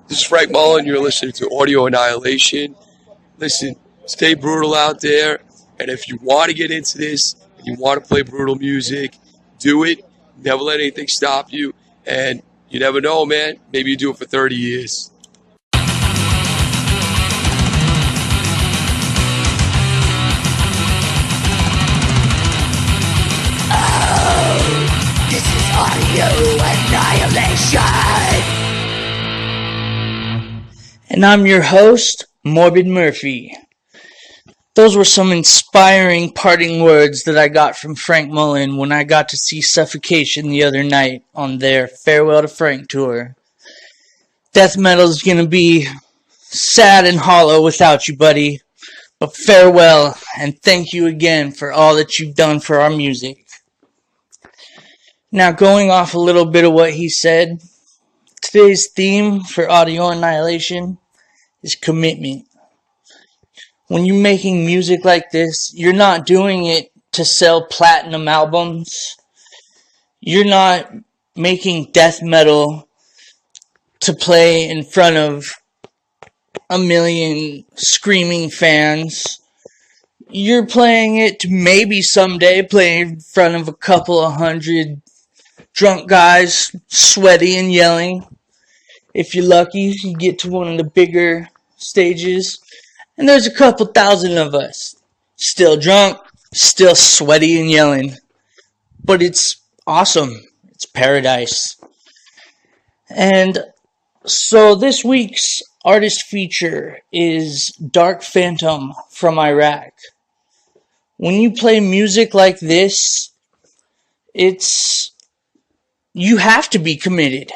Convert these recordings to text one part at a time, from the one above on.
This is Frank Mullen. You're listening to Audio Annihilation. Listen, stay brutal out there. And if you want to get into this, and you want to play brutal music, do it. Never let anything stop you. And you never know, man. Maybe you do it for 30 years. This is Audio Annihilation! And I'm your host, Morbid Murphy. Those were some inspiring parting words that I got from Frank Mullen when I got to see Suffocation the other night on their Farewell to Frank tour. Death metal is going to be sad and hollow without you, buddy. But farewell, and thank you again for all that you've done for our music. Now, going off a little bit of what he said, today's theme for Audio Annihilation is commitment. When you're making music like this, you're not doing it to sell platinum albums. You're not making death metal to play in front of a million screaming fans. You're playing it to maybe someday play in front of a couple of hundred drunk guys, sweaty and yelling. If you're lucky, you get to one of the bigger stages, and there's a couple thousand of us, still drunk, still sweaty and yelling. But it's awesome. It's paradise. And so this week's artist feature is Dark Phantom from Iraq. When you play music like this, you have to be committed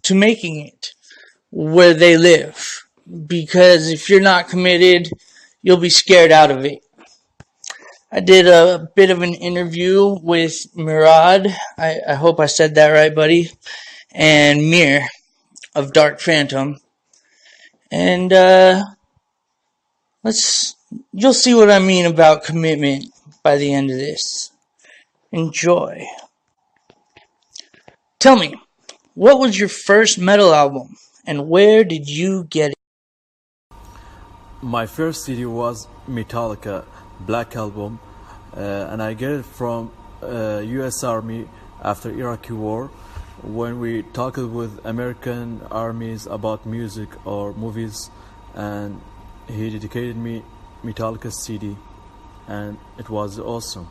to making it where they live. Because if you're not committed, you'll be scared out of it. I did a bit of an interview with Murad, I hope I said that right, buddy, and Mir of Dark Phantom. And you'll see what I mean about commitment by the end of this. Enjoy. Tell me, what was your first metal album, and where did you get it? My first CD was Metallica Black Album, and I get it from US Army after Iraqi war, when we talked with American armies about music or movies, and he dedicated me Metallica CD, and it was awesome.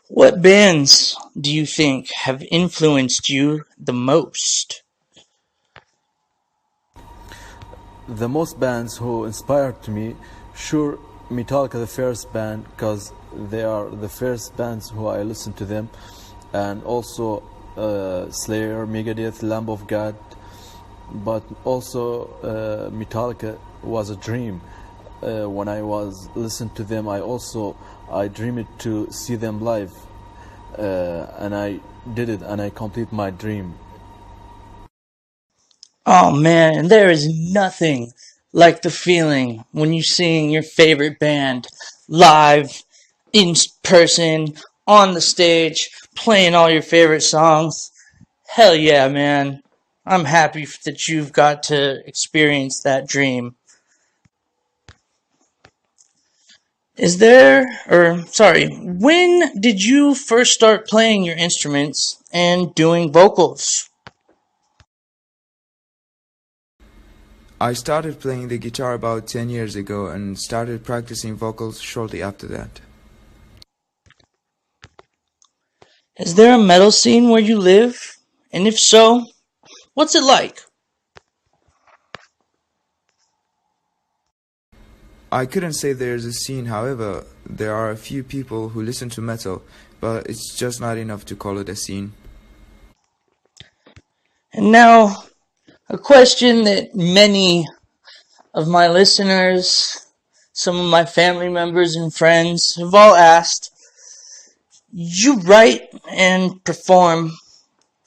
What bands do you think have influenced you the most? The most bands who inspired me, sure, Metallica, the first band, because they are the first bands who I listened to them, and also Slayer, Megadeth, Lamb of God. But also Metallica was a dream. When I was listening to them, I dreamed to see them live, and I did it, and I completed my dream. Oh man, there is nothing like the feeling when you're seeing your favorite band live, in person, on the stage, playing all your favorite songs. Hell yeah, man. I'm happy that you've got to experience that dream. When did you first start playing your instruments and doing vocals? I started playing the guitar about 10 years ago and started practicing vocals shortly after that. Is there a metal scene where you live? And if so, what's it like? I couldn't say there's a scene, however, there are a few people who listen to metal, but it's just not enough to call it a scene. And now, a question that many of my listeners, some of my family members and friends have all asked. You write and perform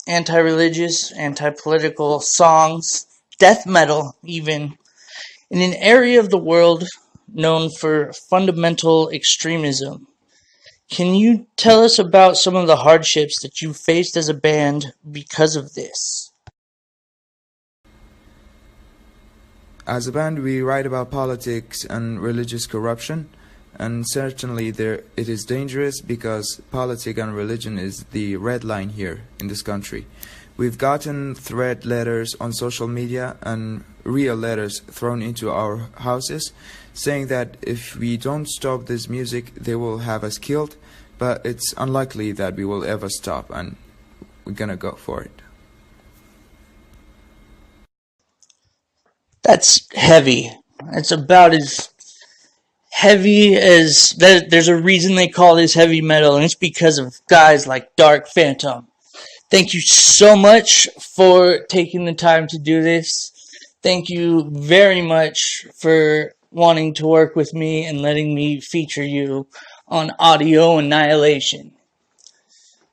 anti-religious, anti-political songs, death metal even, in an area of the world known for fundamental extremism. Can you tell us about some of the hardships that you faced as a band because of this? As a band, we write about politics and religious corruption, and certainly it is dangerous because politics and religion is the red line here in this country. We've gotten threat letters on social media and real letters thrown into our houses saying that if we don't stop this music, they will have us killed, but it's unlikely that we will ever stop, and we're gonna go for it. That's heavy. It's about as heavy as that. There's a reason they call this heavy metal, and it's because of guys like Dark Phantom. Thank you so much for taking the time to do this. Thank you very much for wanting to work with me and letting me feature you on Audio Annihilation.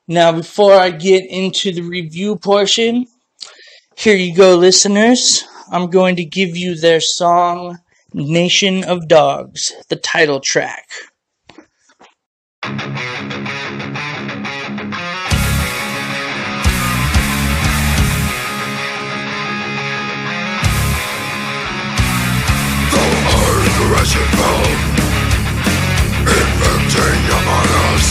Now, before I get into the review portion, here you go, listeners. I'm going to give you their song, Nation of Dogs, the title track. Resurrection found, infecting among us,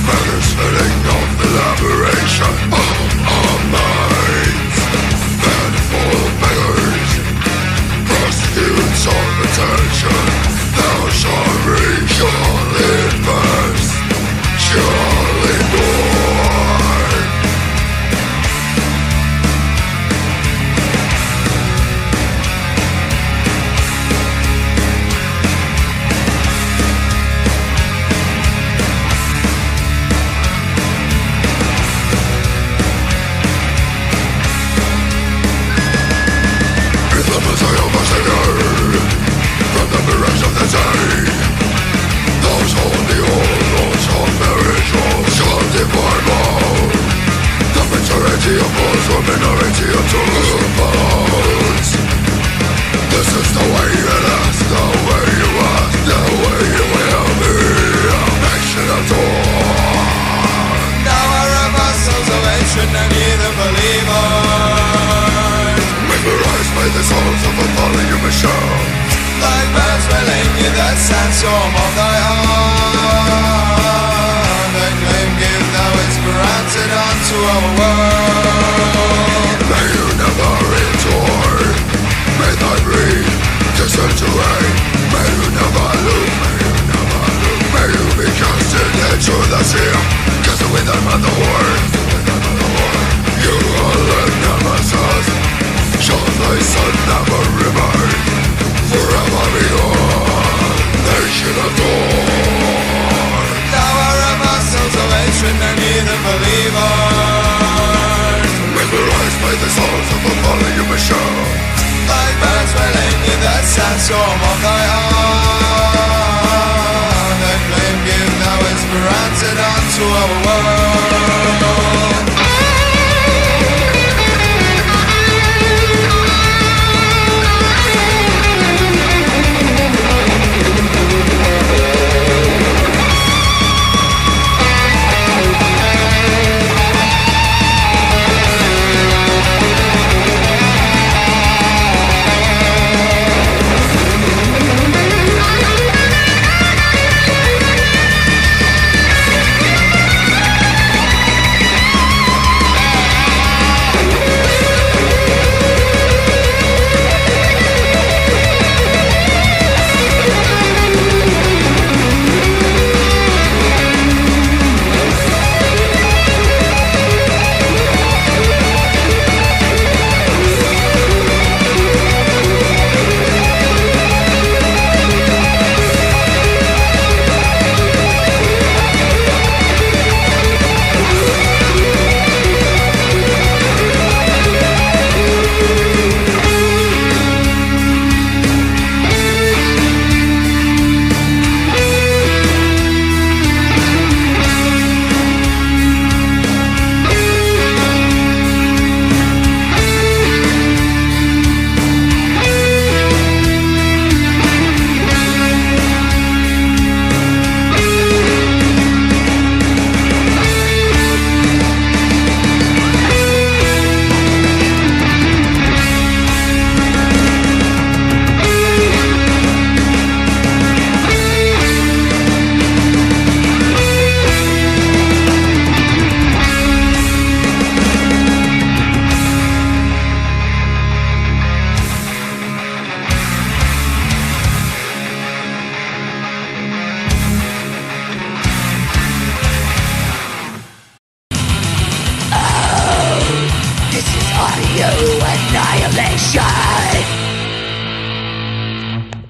feathers filling of elaboration of our minds, fed full of beggars, prostitutes of attention, thou shalt reach, shall invest, shall endure.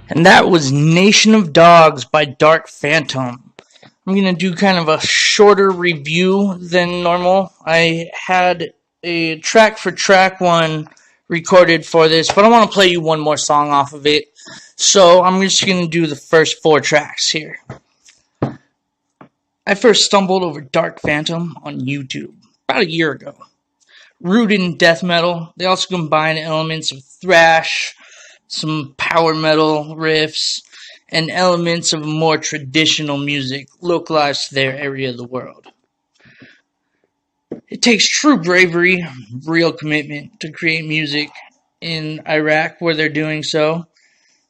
And that was Nation of Dogs by Dark Phantom. I'm going to do kind of a shorter review than normal. I had a track for track one recorded for this, but I want to play you one more song off of it. So I'm just going to do the first 4 tracks here. I first stumbled over Dark Phantom on YouTube about a year ago. Rooted in death metal, they also combine elements of thrash, some power metal riffs, and elements of more traditional music localized to their area of the world. It takes true bravery, real commitment to create music in Iraq where they're doing so.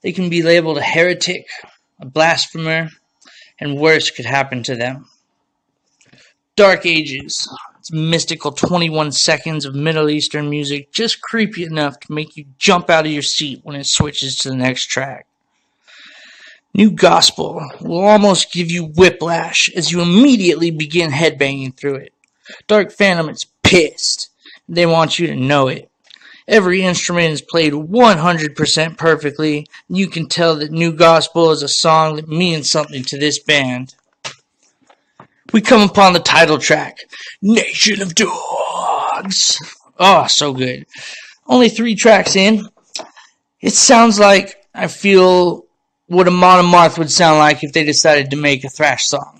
They can be labeled a heretic, a blasphemer, and worse could happen to them. Dark Ages. It's mystical 21 seconds of Middle Eastern music, just creepy enough to make you jump out of your seat when it switches to the next track. New Gospel will almost give you whiplash as you immediately begin headbanging through it. Dark Phantom is pissed. They want you to know it. Every instrument is played 100% perfectly. You can tell that New Gospel is a song that means something to this band. We come upon the title track, Nation of Dogs. Oh, so good. Only 3 tracks in. It sounds like I feel what a Monomarth would sound like if they decided to make a thrash song.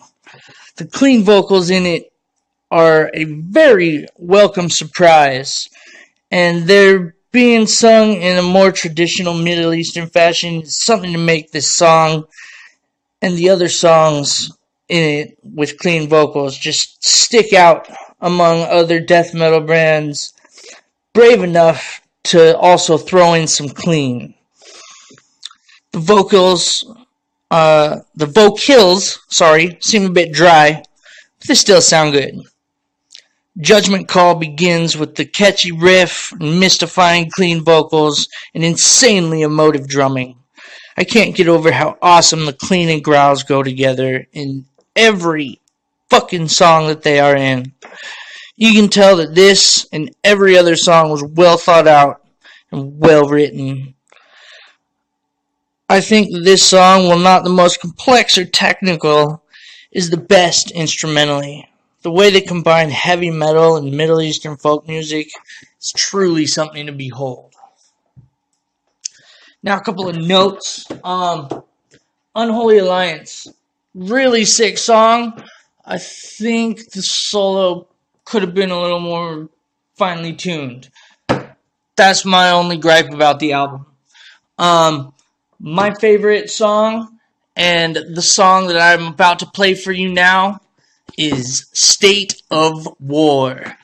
The clean vocals in it are a very welcome surprise, and they're being sung in a more traditional Middle Eastern fashion. It's something to make this song and the other songs in it with clean vocals just stick out among other death metal bands brave enough to also throw in some clean. The vocals seem a bit dry, but they still sound good. Judgment Call begins with the catchy riff, mystifying clean vocals, and insanely emotive drumming. I can't get over how awesome the clean and growls go together in every fucking song that they are in. You can tell that this and every other song was well thought out and well written. I think that this song, while not the most complex or technical, is the best instrumentally. The way they combine heavy metal and Middle Eastern folk music is truly something to behold. Now a couple of notes. Unholy Alliance. Really sick song. I think the solo could have been a little more finely tuned. That's my only gripe about the album. My favorite song, and the song that I'm about to play for you now, is State of War.